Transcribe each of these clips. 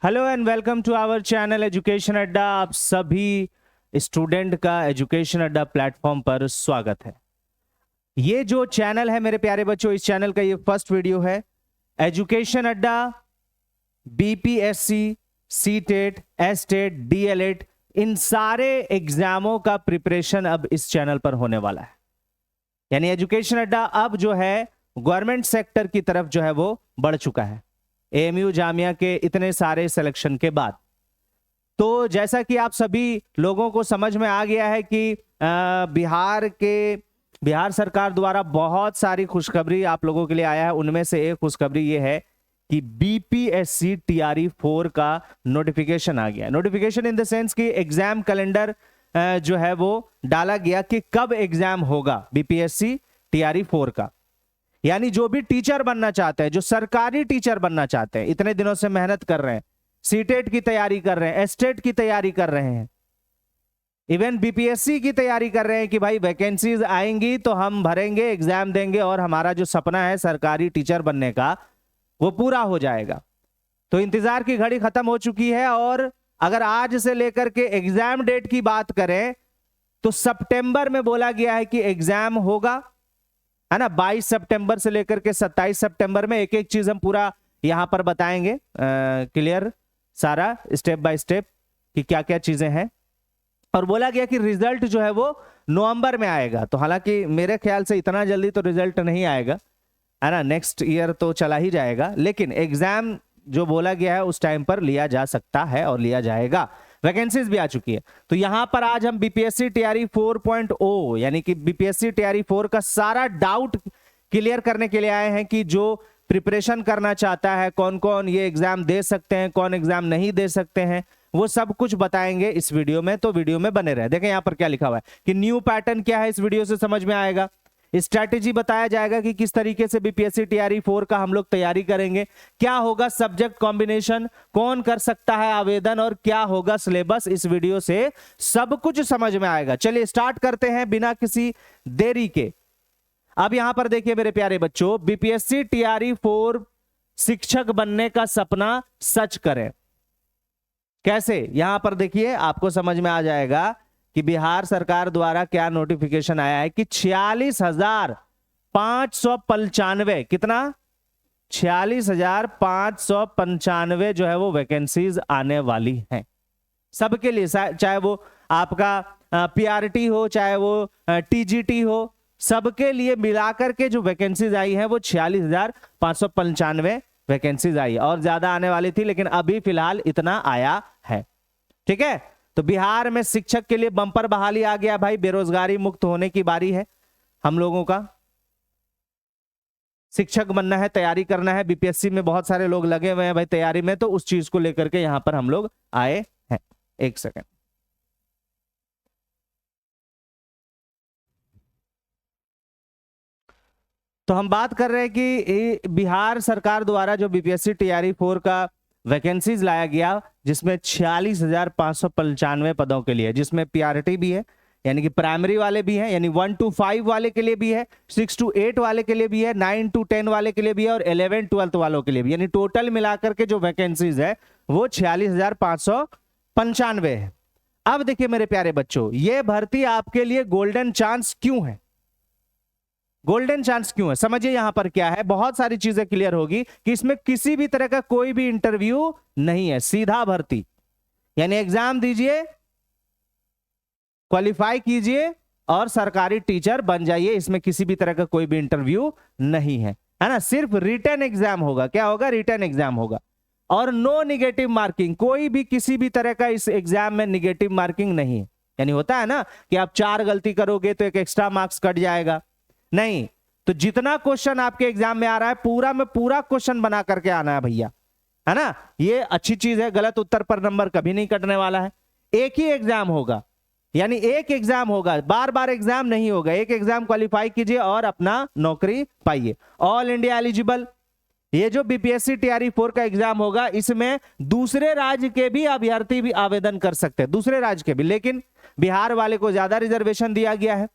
Hello and welcome to our channel education Adda. आप सभी student का एजुकेशन अड्डा प्लेटफॉर्म पर स्वागत है। ये जो चैनल है मेरे प्यारे बच्चों, इस चैनल का ये फर्स्ट वीडियो है। एजुकेशन अड्डा बीपीएससी, सीटेट, एस्टेट, डीएलएड, इन सारे एग्जामों का प्रिपरेशन अब इस चैनल पर होने वाला है। यानी एजुकेशन अड्डा अब जो है गवर्नमेंट सेक्टर की तरफ जो है वो बढ़ चुका है, एएमयू जामिया के इतने सारे सिलेक्शन के बाद। तो जैसा कि आप सभी लोगों को समझ में आ गया है कि बिहार सरकार द्वारा बहुत सारी खुशखबरी आप लोगों के लिए आया है। उनमें से एक खुशखबरी ये है कि बीपीएससी टीआरई 4 का नोटिफिकेशन आ गया। नोटिफिकेशन इन द सेंस कि एग्जाम कैलेंडर जो है वो डाला गया कि कब एग्जाम होगा बीपीएससी टीआरई 4 का। यानी जो भी टीचर बनना चाहते हैं, जो सरकारी टीचर बनना चाहते हैं, इतने दिनों से मेहनत कर रहे हैं, सीटेट की तैयारी कर रहे हैं, एस्टेट की तैयारी कर रहे हैं, इवन बीपीएससी की तैयारी कर रहे हैं कि भाई वैकेंसीज आएंगी तो हम भरेंगे, एग्जाम देंगे और हमारा जो सपना है सरकारी टीचर बनने का वो पूरा हो जाएगा। तो इंतजार की घड़ी खत्म हो चुकी है। और अगर आज से लेकर के एग्जाम डेट की बात करें तो सितंबर में बोला गया है कि एग्जाम होगा, है ना। 22 सितंबर से लेकर के 27 सितंबर में एक एक चीज हम पूरा यहां पर बताएंगे, क्लियर सारा स्टेप बाय स्टेप कि क्या क्या चीजें हैं। और बोला गया कि रिजल्ट जो है वो नवंबर में आएगा। तो हालांकि मेरे ख्याल से इतना जल्दी तो रिजल्ट नहीं आएगा, है ना, नेक्स्ट ईयर तो चला ही जाएगा, लेकिन एग्जाम जो बोला गया है उस टाइम पर लिया जा सकता है और लिया जाएगा। वैकेंसीज भी आ चुकी है। तो यहां पर आज हम बीपीएससी टीआरई 4.0 यानी कि बीपीएससी टीआरई 4 का सारा डाउट क्लियर करने के लिए आए हैं कि जो प्रिपरेशन करना चाहता है, कौन कौन ये एग्जाम दे सकते हैं, कौन एग्जाम नहीं दे सकते हैं, वो सब कुछ बताएंगे इस वीडियो में। तो वीडियो में बने रहे। देखें यहां पर क्या लिखा हुआ है कि न्यू पैटर्न क्या है, इस वीडियो से समझ में आएगा। स्ट्रैटेजी बताया जाएगा कि किस तरीके से बीपीएससी टीआरई 4 का हम लोग तैयारी करेंगे, क्या होगा सब्जेक्ट कॉम्बिनेशन, कौन कर सकता है आवेदन और क्या होगा सिलेबस। इस वीडियो से सब कुछ समझ में आएगा। चलिए स्टार्ट करते हैं बिना किसी देरी के। अब यहां पर देखिए मेरे प्यारे बच्चों, बीपीएससी टीआरई 4 शिक्षक बनने का सपना सच करें। कैसे, यहां पर देखिए आपको समझ में आ जाएगा कि बिहार सरकार द्वारा क्या नोटिफिकेशन आया है कि 46,595 कितना 46,595 जो है वो वैकेंसीज आने वाली हैं सबके लिए, चाहे वो आपका पीआरटी हो, चाहे वो टीजीटी हो, सबके लिए मिलाकर के जो वैकेंसीज आई हैं वो 46,595 वैकेंसीज आई। और ज्यादा आने वाली थी लेकिन अभी फिलहाल इतना आया है। ठीक है, तो बिहार में शिक्षक के लिए बम्पर बहाली आ गया भाई। बेरोजगारी मुक्त होने की बारी है हम लोगों का। शिक्षक बनना है, तैयारी करना है। बीपीएससी में बहुत सारे लोग लगे हुए हैं भाई तैयारी में, तो उस चीज को लेकर के यहां पर हम लोग आए हैं। एक सेकंड, तो हम बात कर रहे हैं कि बिहार सरकार द्वारा जो बीपीएससी टीआरई 4 का वैकेंसीज लाया गया, जिसमें 46,595 पदों के लिए, जिसमें पीआरटी भी है यानी कि प्राइमरी वाले भी हैं, यानी 1 to 5 वाले के लिए भी है, 6 to 8 वाले के लिए भी है, 9 to 10 वाले के लिए भी है और 11 12 वालों के लिए भी। यानी टोटल मिलाकर के जो वैकेंसीज है वो 46,595 है। अब देखिए मेरे प्यारे बच्चों, ये भर्ती आपके लिए गोल्डन चांस क्यों है? गोल्डन चांस क्यों है समझिए। यहां पर क्या है, बहुत सारी चीजें क्लियर होगी कि इसमें किसी भी तरह का कोई भी इंटरव्यू नहीं है, सीधा भर्ती। यानी एग्जाम दीजिए, क्वालिफाई कीजिए और सरकारी टीचर बन जाइए। इसमें किसी भी तरह का कोई भी इंटरव्यू नहीं है, है ना। सिर्फ रिटन एग्जाम होगा। क्या होगा? रिटन एग्जाम होगा। और नो निगेटिव मार्किंग, कोई भी किसी भी तरह का इस एग्जाम में निगेटिव मार्किंग नहीं है। यानी होता है ना कि आप 4 गलती करोगे तो एक एक्स्ट्रा मार्क्स कट जाएगा, नहीं। तो जितना क्वेश्चन आपके एग्जाम में आ रहा है पूरा में पूरा क्वेश्चन बना करके आना है भैया, है ना। ये अच्छी चीज है, गलत उत्तर पर नंबर कभी नहीं कटने वाला है। एक ही एग्जाम होगा, यानी एक एग्जाम होगा, बार बार एग्जाम नहीं होगा। एक एग्जाम क्वालिफाई कीजिए और अपना नौकरी पाइए। ऑल इंडिया एलिजिबल, ये जो बीपीएससी टीआरई 4 का एग्जाम होगा, इसमें दूसरे राज्य के भी अभ्यर्थी भी आवेदन कर सकते हैं, दूसरे राज्य के भी, लेकिन बिहार वाले को ज्यादा रिजर्वेशन दिया गया है।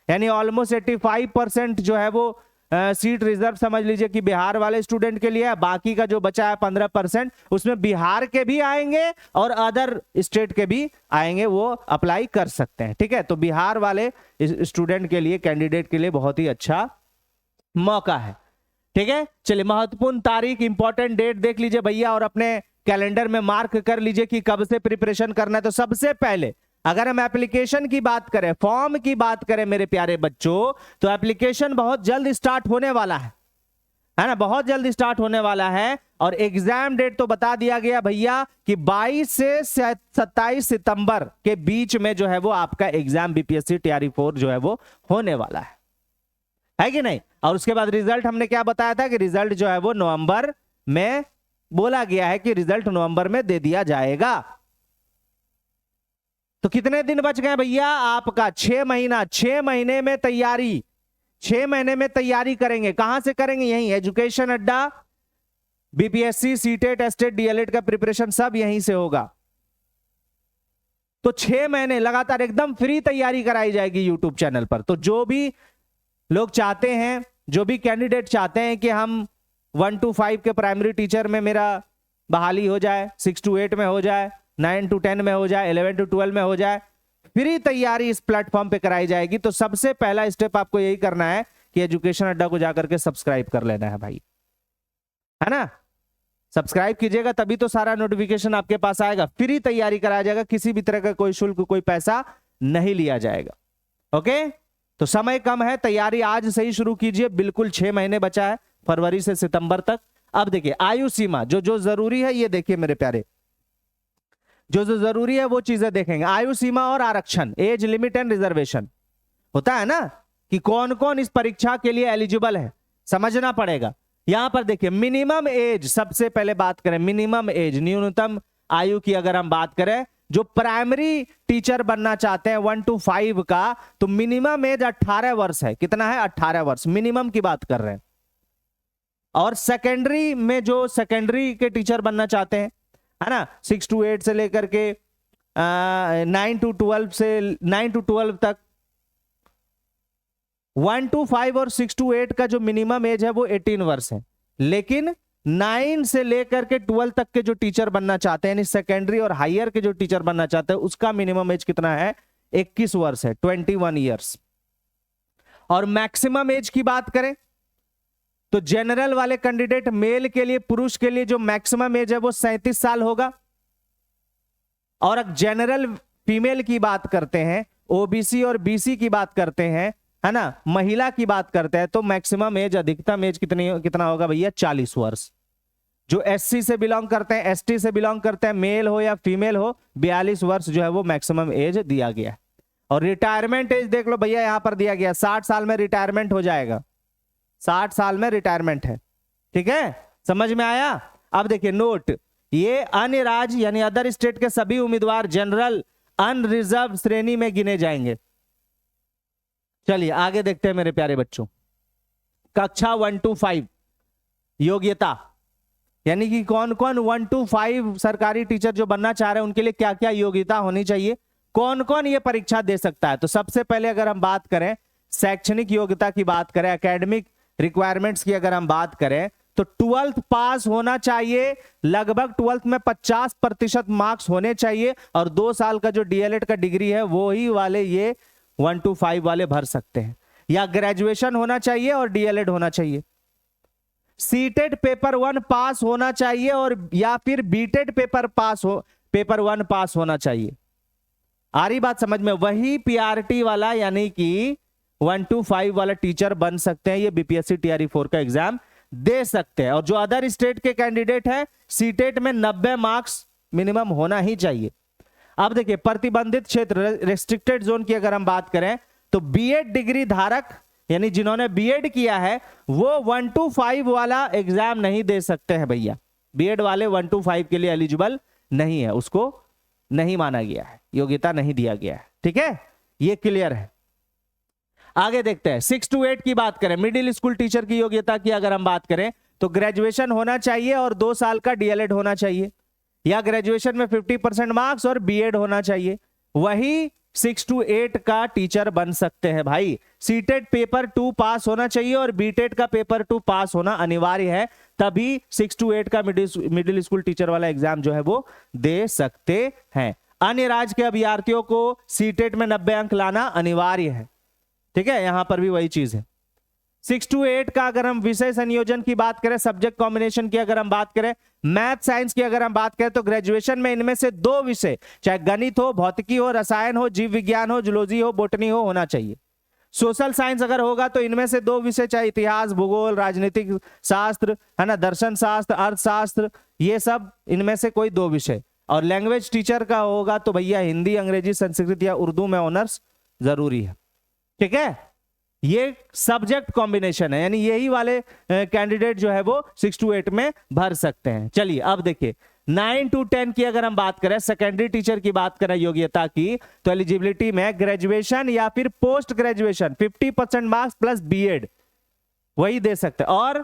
यानी ऑलमोस्ट 85% जो है वो सीट रिजर्व समझ लीजिए कि बिहार वाले स्टूडेंट के लिए है, बाकी का जो बचा है 15% उसमें बिहार के भी आएंगे और अदर स्टेट के भी आएंगे, वो अप्लाई कर सकते हैं। ठीक है, तो बिहार वाले स्टूडेंट के लिए, कैंडिडेट के लिए बहुत ही अच्छा मौका है। ठीक है, चलिए महत्वपूर्ण तारीख, इंपॉर्टेंट डेट देख लीजिए भैया और अपने कैलेंडर में मार्क कर लीजिए कि कब से प्रिपरेशन करना है। तो सबसे पहले अगर हम एप्लीकेशन की बात करें, फॉर्म की बात करें मेरे प्यारे बच्चों, तो एप्लीकेशन बहुत जल्द स्टार्ट होने वाला है ना, बहुत जल्द स्टार्ट होने वाला है। और एग्जाम डेट तो बता दिया गया भैया कि 22 से 27 सितंबर के बीच में जो है वो आपका एग्जाम बीपीएससी टीआरई 4 जो है वो होने वाला है कि नहीं। और उसके बाद रिजल्ट हमने क्या बताया था कि रिजल्ट जो है वो नवंबर में, बोला गया है कि रिजल्ट नवंबर में दे दिया जाएगा। तो कितने दिन बच गए भैया आपका? 6 महीना। 6 महीने में तैयारी, 6 महीने में तैयारी करेंगे। कहां से करेंगे? यहीं एजुकेशन अड्डा, बीपीएससी, सीटेट, एस्टेट, डीएलएड का प्रिपरेशन सब यहीं से होगा। तो 6 महीने लगातार एकदम फ्री तैयारी कराई जाएगी यूट्यूब चैनल पर। तो जो भी लोग चाहते हैं, जो भी कैंडिडेट चाहते हैं कि हम 1 to 5 के प्राइमरी टीचर में मेरा बहाली हो जाए, 6 to 8 में हो जाए, 9 to 10 में हो जाए, 11 to 12 में हो जाए, फ्री तैयारी इस प्लेटफॉर्म पे कराई जाएगी। तो सबसे पहला स्टेप आपको यही करना है कि एजुकेशन अड्डा को जाकर के सब्सक्राइब कर लेना है भाई, है ना। सब्सक्राइब कीजिएगा तभी तो सारा नोटिफिकेशन आपके पास आएगा। फ्री तैयारी कराया जाएगा, किसी भी तरह का कोई शुल्क, कोई पैसा नहीं लिया जाएगा। ओके, तो समय कम है, तैयारी आज से ही शुरू कीजिए। बिल्कुल 6 महीने बचा है, फरवरी से सितंबर तक। अब देखिए आयु सीमा जो जरूरी है, ये देखिए मेरे प्यारे, जो जरूरी है वो चीजें देखेंगे। आयु सीमा और आरक्षण, एज लिमिट एंड रिजर्वेशन होता है ना, कि कौन कौन इस परीक्षा के लिए एलिजिबल है, समझना पड़ेगा। यहां पर देखिए मिनिमम एज, सबसे पहले बात करें मिनिमम एज, न्यूनतम आयु की अगर हम बात करें, जो प्राइमरी टीचर बनना चाहते हैं 1 to 5 का, तो मिनिमम एज 18 वर्ष है। कितना है? 18 वर्ष मिनिमम की बात कर रहे हैं। और सेकेंडरी में जो सेकेंडरी के टीचर बनना चाहते हैं, है ना, 6 to 8 से लेकर के 9 to 12 से 9 to 12 तक, 1 to 5 और 6 to 8 का जो मिनिमम एज है वो 18 वर्ष है। लेकिन 9 से लेकर के 12 तक के जो टीचर बनना चाहते हैं, यानी सेकेंडरी और हायर के जो टीचर बनना चाहते हैं, उसका मिनिमम एज कितना है? 21 वर्ष है, 21 ईयर्स। और मैक्सिमम एज की बात करें तो जनरल वाले कैंडिडेट मेल के लिए, पुरुष के लिए जो मैक्सिमम एज है वो 37 साल होगा। और अगर जनरल फीमेल की बात करते हैं, ओबीसी और बीसी की बात करते हैं, है ना, महिला की बात करते हैं, तो मैक्सिमम एज, अधिकतम एज कितना होगा भैया? 40 वर्ष। जो एससी से बिलोंग करते हैं, एसटी से बिलोंग करते हैं, मेल हो या फीमेल हो, 42 वर्ष जो है वो मैक्सिमम एज दिया गया है। और रिटायरमेंट एज देख लो भैया, यहां पर दिया गया 60 साल में रिटायरमेंट हो जाएगा, 60 साल में रिटायरमेंट है। ठीक है, समझ में आया? अब देखिए नोट, ये अन्य राज्य यानी अदर स्टेट के सभी उम्मीदवार जनरल अनरिजर्व श्रेणी में गिने जाएंगे। चलिए आगे देखते हैं मेरे प्यारे बच्चों। कक्षा 1 to 5 योग्यता, यानी कि कौन कौन 1 to 5 सरकारी टीचर जो बनना चाह रहे हैं उनके लिए क्या क्या योग्यता होनी चाहिए, कौन कौन ये परीक्षा दे सकता है। तो सबसे पहले अगर हम बात करें शैक्षणिक योग्यता की बात करें, एकेडमिक रिक्वायरमेंट्स की अगर हम बात करें, तो 12th पास होना चाहिए, लगभग 12th में 50% मार्क्स होने चाहिए। और 2 साल का जो डीएलएड का डिग्री है वो ही वाले ये 1 to 5 वाले भर सकते हैं, या ग्रेजुएशन होना चाहिए और डीएलएड होना चाहिए। सीटेट पेपर 1 पास होना चाहिए, और या फिर बीटेड पेपर 1 पास होना चाहिए। आ रही बात समझ में? वही पीआरटी वाला यानी कि 1 to 5 वाला टीचर बन सकते हैं, ये बीपीएससी टीआरई 4 का एग्जाम दे सकते हैं। और जो अदर स्टेट के कैंडिडेट है, सीटेट में 90 मार्क्स मिनिमम होना ही चाहिए। अब देखिए प्रतिबंधित क्षेत्र, रेस्ट्रिक्टेड जोन की अगर हम बात करें, तो बीएड डिग्री धारक यानी जिन्होंने बीएड किया है वो 1 to 5 वाला एग्जाम नहीं दे सकते हैं भैया। बीएड वाले 1 to 5 के लिए एलिजिबल नहीं है, उसको नहीं माना गया है, योग्यता नहीं दिया गया है। ठीक है, ये क्लियर है। आगे देखते हैं 6 to 8 की बात करें, मिडिल स्कूल टीचर की योग्यता की अगर हम बात करें, तो ग्रेजुएशन होना चाहिए और 2 साल का डीएलएड होना चाहिए, या ग्रेजुएशन में 50% मार्क्स और बीएड होना चाहिए। वही 6 to 8 का टीचर बन सकते हैं भाई। सीटेट पेपर 2 पास होना चाहिए और बीटेट का पेपर 2 पास होना अनिवार्य है, तभी 6 to 8 का मिडिल स्कूल टीचर वाला एग्जाम जो है वो दे सकते हैं। अन्य राज्य के अभ्यर्थियों को सीटेट में 90 अंक लाना अनिवार्य है। ठीक है, यहां पर भी वही चीज है। 6 to 8 का अगर हम विषय संयोजन की बात करें, सब्जेक्ट कॉम्बिनेशन की अगर हम बात करें, मैथ साइंस की अगर हम बात करें, तो ग्रेजुएशन में इनमें से 2 विषय, चाहे गणित हो, भौतिकी हो, रसायन हो, जीव विज्ञान हो, जूलॉजी हो, बोटनी हो, होना चाहिए। सोशल साइंस अगर होगा तो इनमें से 2 विषय, चाहे इतिहास, भूगोल, राजनीतिक शास्त्र, है ना, दर्शन शास्त्र, अर्थशास्त्र, ये सब इनमें से कोई 2 विषय। और लैंग्वेज टीचर का होगा तो भैया हिंदी, अंग्रेजी, संस्कृत या उर्दू में ऑनर्स जरूरी है। ठीक है, ये सब्जेक्ट कॉम्बिनेशन है, यानी यही वाले कैंडिडेट जो है वो 6 to 8 में भर सकते हैं। चलिए अब देखिए 9 to 10 की अगर हम बात करें, सेकेंडरी टीचर की बात करें योग्यता की, तो एलिजिबिलिटी में ग्रेजुएशन या फिर post graduation 50% marks plus BEd वही दे सकते हैं, और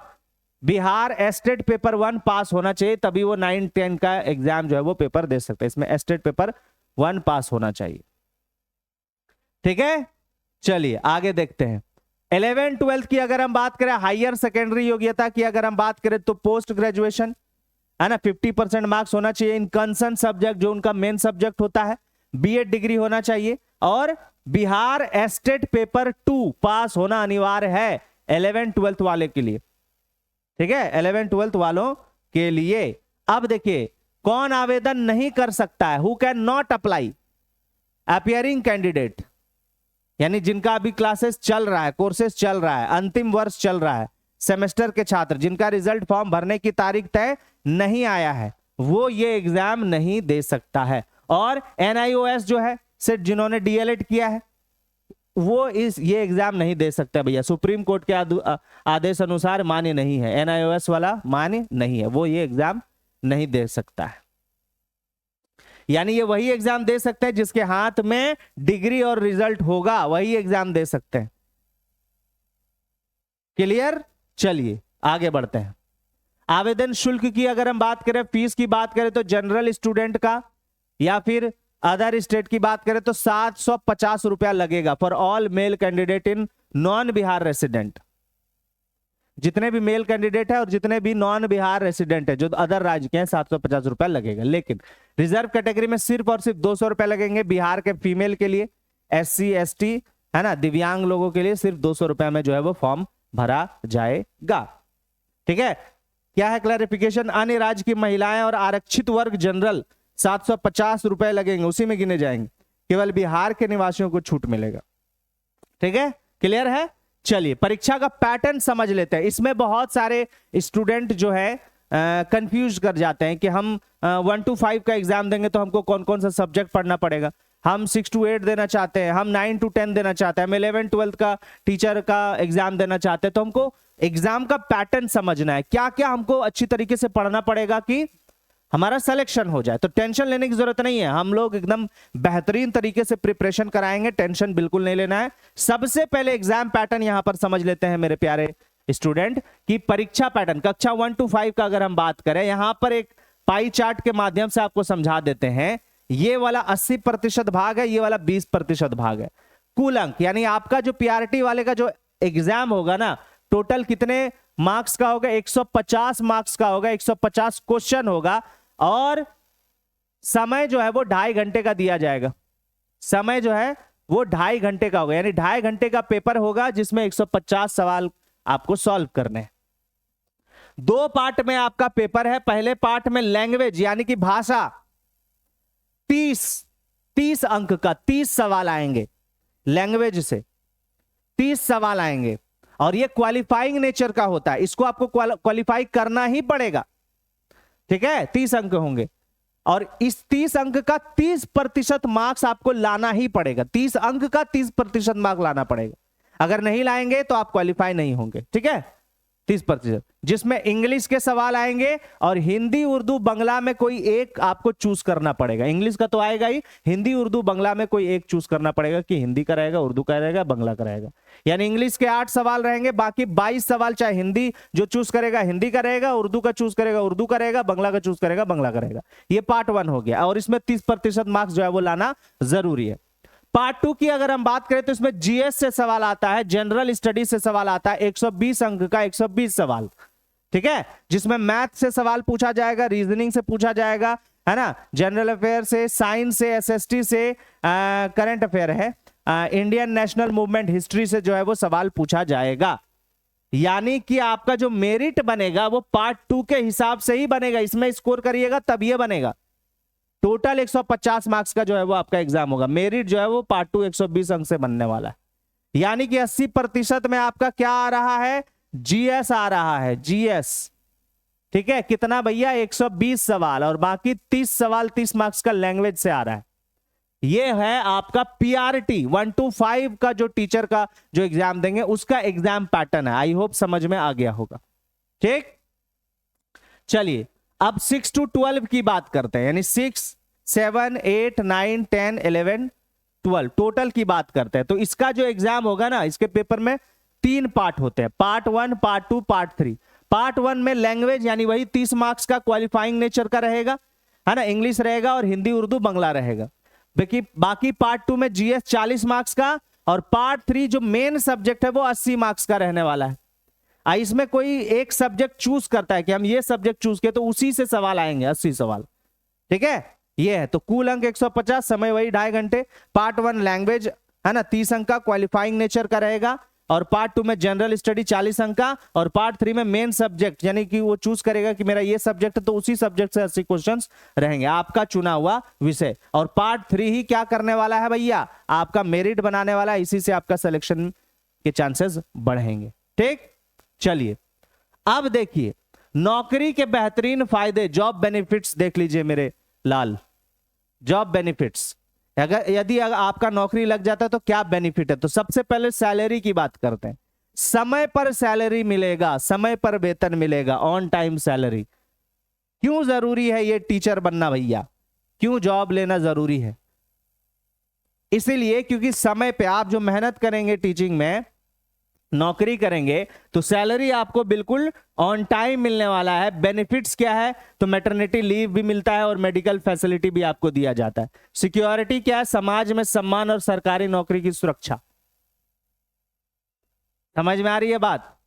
बिहार एस्टेट पेपर 1 पास होना चाहिए, तभी वो 9-10 का एग्जाम जो है वो पेपर दे सकते हैं। इसमें एस्टेट पेपर 1 पास होना चाहिए। ठीक है, चलिए आगे देखते हैं। 11-12 की अगर हम बात करें, हायर सेकेंडरी योग्यता की अगर हम बात करें, तो पोस्ट ग्रेजुएशन है ना, 50% मार्क्स होना चाहिए इन कंसर्न सब्जेक्ट, जो उनका मेन सब्जेक्ट होता है, बीएड डिग्री होना चाहिए, और बिहार एस्टेट पेपर 2 पास होना अनिवार्य है 11-12 वाले के लिए। ठीक है, 11-12 वालों के लिए। अब देखिए कौन आवेदन नहीं कर सकता है, who can not apply, appearing candidate, यानी जिनका अभी क्लासेस चल रहा है, कोर्सेस चल रहा है, अंतिम वर्ष चल रहा है, सेमेस्टर के छात्र जिनका रिजल्ट फॉर्म भरने की तारीख तय नहीं आया है, वो ये एग्जाम नहीं दे सकता है। और एनआईओएस जो है, सिर्फ जिन्होंने डीएलएड किया है, वो ये एग्जाम नहीं दे सकता भैया। सुप्रीम कोर्ट के आदेश अनुसार मान्य नहीं है, एनआईओएस वाला मान्य नहीं है, वो ये एग्जाम नहीं दे सकता है। यानी ये वही एग्जाम दे सकते हैं जिसके हाथ में डिग्री और रिजल्ट होगा, वही एग्जाम दे सकते हैं। क्लियर, चलिए आगे बढ़ते हैं। आवेदन शुल्क की अगर हम बात करें, फीस की बात करें, तो जनरल स्टूडेंट का या फिर अदर स्टेट की बात करें तो 750 रुपया लगेगा for all male candidate in non Bihar resident. जितने भी मेल कैंडिडेट है और जितने भी नॉन बिहार रेसिडेंट है जो अदर राज्य के हैं, 750 रुपया लगेगा। लेकिन रिजर्व कैटेगरी में सिर्फ और सिर्फ 200 रुपया लगेंगे। बिहार के फीमेल के लिए, SC ST है ना, दिव्यांग लोगों के लिए सिर्फ 200 रुपया में जो है वो फॉर्म भरा जाएगा। ठीक है, क्या है क्लैरिफिकेशन, अन्य राज्य की महिलाएं और आरक्षित वर्ग जनरल 750 रुपए लगेंगे, उसी में गिने जाएंगे। केवल बिहार के निवासियों को छूट मिलेगा। ठीक है, क्लियर है। चलिए परीक्षा का पैटर्न समझ लेते हैं। इसमें बहुत सारे स्टूडेंट जो है कंफ्यूज कर जाते हैं कि हम 1 to 5 का एग्जाम देंगे तो हमको कौन कौन सा सब्जेक्ट पढ़ना पड़ेगा, हम 6 to 8 देना चाहते हैं, हम 9 to 10 देना चाहते हैं, हम 11-12 का टीचर का एग्जाम देना चाहते हैं। तो हमको एग्जाम का पैटर्न समझना है, क्या क्या हमको अच्छी तरीके से पढ़ना पड़ेगा कि हमारा सिलेक्शन हो जाए। तो टेंशन लेने की जरूरत नहीं है, हम लोग एकदम बेहतरीन तरीके से प्रिपरेशन कराएंगे, टेंशन बिल्कुल नहीं लेना है। सबसे पहले एग्जाम पैटर्न यहां पर समझ लेते हैं मेरे प्यारे स्टूडेंट की परीक्षा पैटर्न। कक्षा 1 to 5 का अगर हम बात करें, यहां पर एक पाई चार्ट के माध्यम से आपको समझा देते हैं। ये वाला 80% भाग है, ये वाला 20% भाग है। कुल अंक यानी आपका जो पीआरटी वाले का जो एग्जाम होगा ना, टोटल कितने मार्क्स का होगा, 150 मार्क्स का होगा, 150 क्वेश्चन होगा, और समय जो है वो 2.5 घंटे का दिया जाएगा। समय जो है वो 2.5 घंटे का होगा, यानी 2.5 घंटे का पेपर होगा जिसमें 150 सवाल आपको सॉल्व करने हैं। 2 पार्ट में आपका पेपर है। पहले पार्ट में लैंग्वेज यानी कि भाषा, 30 अंक का 30 सवाल आएंगे, लैंग्वेज से 30 सवाल आएंगे, और ये क्वालिफाइंग नेचर का होता है, इसको आपको क्वालिफाई करना ही पड़ेगा। ठीक है, 30 अंक होंगे, और इस 30 अंक का 30% मार्क्स आपको लाना ही पड़ेगा। 30 अंक का 30% मार्क्स लाना पड़ेगा, अगर नहीं लाएंगे तो आप क्वालिफाई नहीं होंगे। ठीक है, 30%, जिसमें इंग्लिश के सवाल आएंगे और हिंदी उर्दू बांग्ला में कोई एक आपको चूज करना पड़ेगा। इंग्लिश का तो आएगा ही, हिंदी उर्दू बांग्ला में कोई एक चूज करना पड़ेगा कि हिंदी का रहेगा, उर्दू का रहेगा, बांग्ला का रहेगा। यानी इंग्लिश के 8 सवाल रहेंगे, बाकी 22 सवाल चाहे हिंदी जो चूज करेगा हिंदी का रहेगा, उर्दू का चूज करेगा उर्दू का रहेगा, बांग्ला का चूज करेगा बांग्ला का रहेगा। ये पार्ट 1 हो गया, और इसमें 30% मार्क्स जो है वो लाना जरूरी है। पार्ट 2 की अगर हम बात करें तो इसमें जीएस से सवाल आता है, जनरल स्टडी से सवाल आता है, 120 अंक का 120 सवाल, ठीक है, जिसमें मैथ से सवाल पूछा जाएगा, रीजनिंग से पूछा जाएगा, है ना, जनरल अफेयर से, साइंस से, एसएसटी से, करंट अफेयर है, इंडियन नेशनल मूवमेंट हिस्ट्री से जो है वो सवाल पूछा जाएगा। यानी कि आपका जो मेरिट बनेगा वो पार्ट 2 के हिसाब से ही बनेगा, इसमें स्कोर करिएगा तब ये बनेगा। टोटल 150 मार्क्स का जो है वो आपका एग्जाम होगा, मेरिट जो है वो पार्ट 2 120 अंक से बनने वाला है। यानी कि 80% में आपका क्या आ रहा है, जीएस आ रहा है, जीएस, ठीक है, कितना भैया, 120 सवाल, और बाकी 30 सवाल 30 मार्क्स का लैंग्वेज से आ रहा है। ये है आपका पीआरटी 1 to 5 का जो टीचर का जो एग्जाम देंगे उसका एग्जाम पैटर्न है। आई होप समझ में आ गया होगा, ठीक। चलिए अब 6 to 12 की बात करते हैं, यानी 6, 7, 8, 9, 10, 11, 12 टोटल की बात करते हैं। तो इसका जो एग्जाम होगा ना, इसके पेपर में 3 पार्ट होते हैं, पार्ट 1, पार्ट 2, पार्ट 3। पार्ट 1 में लैंग्वेज यानी वही 30 मार्क्स का क्वालिफाइंग नेचर का रहेगा, है ना, इंग्लिश रहेगा और हिंदी उर्दू बांग्ला रहेगा। बाकी पार्ट 2 में जीएस 40 मार्क्स का, और पार्ट 3 जो मेन सब्जेक्ट है वो 80 मार्क्स का रहने वाला है। इसमें कोई एक सब्जेक्ट चूज करता है कि हम ये सब्जेक्ट चूज किए तो उसी से सवाल आएंगे, 80 सवाल, ठीक है, ये है। तो कुल अंक 150, समय वही 2.5 घंटे। पार्ट 1 लैंग्वेज है ना 30 अंक का क्वालिफाइंग नेचर का रहेगा, और पार्ट 2 में जनरल स्टडी 40 अंक का, और पार्ट 3 में मेन सब्जेक्ट यानी कि वो चूज करेगा कि मेरा ये सब्जेक्ट है तो उसी सब्जेक्ट से 80 क्वेश्चंस रहेंगे, आपका चुना हुआ विषय। और पार्ट 3 ही क्या करने वाला है भैया, आपका मेरिट बनाने वाला है, इसी से आपका सिलेक्शन के चांसेस बढ़ेंगे, ठीक। चलिए अब देखिए नौकरी के बेहतरीन फायदे, जॉब बेनिफिट्स देख लीजिए मेरे लाल, जॉब बेनिफिट्स। यदि आपका नौकरी लग जाता है तो क्या बेनिफिट है, तो सबसे पहले सैलरी की बात करते हैं। समय पर सैलरी मिलेगा, समय पर वेतन मिलेगा, ऑन टाइम सैलरी। क्यों जरूरी है ये टीचर बनना भैया, क्यों जॉब लेना जरूरी है, इसीलिए क्योंकि समय पे आप जो मेहनत करेंगे टीचिंग में, नौकरी करेंगे, तो सैलरी आपको बिल्कुल ऑन टाइम मिलने वाला है। बेनिफिट्स क्या है, तो मैटरनिटी लीव भी मिलता है और मेडिकल फैसिलिटी भी आपको दिया जाता है। सिक्योरिटी क्या है, समाज में सम्मान और सरकारी नौकरी की सुरक्षा। समझ में आ रही है बात।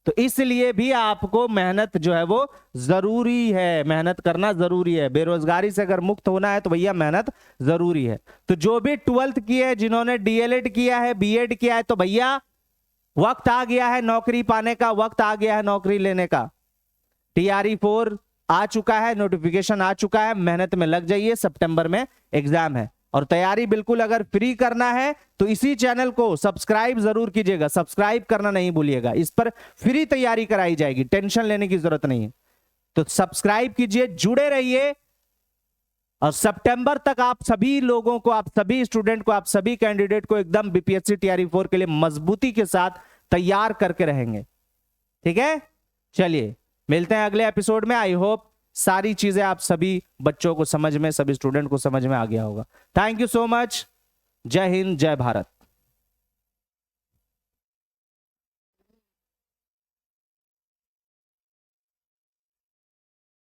तो इसलिए भी आपको मेहनत जो है वो जरूरी है, मेहनत करना जरूरी है। बेरोजगारी से अगर मुक्त होना है तो भैया मेहनत जरूरी है। तो जो भी 12th की है, जिन्होंने डीएलएड किया है, बीएड किया है, तो भैया वक्त आ गया है नौकरी पाने का, वक्त आ गया है नौकरी लेने का। टीआरई 4 आ चुका है, नोटिफिकेशन आ चुका है, मेहनत में लग जाइए, सितंबर में एग्जाम है। और तैयारी बिल्कुल अगर फ्री करना है तो इसी चैनल को सब्सक्राइब जरूर कीजिएगा, सब्सक्राइब करना नहीं भूलिएगा। इस पर फ्री तैयारी कराई जाएगी, टेंशन लेने की जरूरत नहीं है। तो सब्सक्राइब कीजिए, जुड़े रहिए, और सितंबर तक आप सभी लोगों को, आप सभी स्टूडेंट को, आप सभी कैंडिडेट को एकदम बीपीएससी टीआरई 4 के लिए मजबूती के साथ तैयार करके रहेंगे, ठीक है। चलिए मिलते हैं अगले एपिसोड में। आई होप सारी चीजें आप सभी बच्चों को समझ में, सभी स्टूडेंट को समझ में आ गया होगा। Thank you so much. जय हिंद, जय भारत।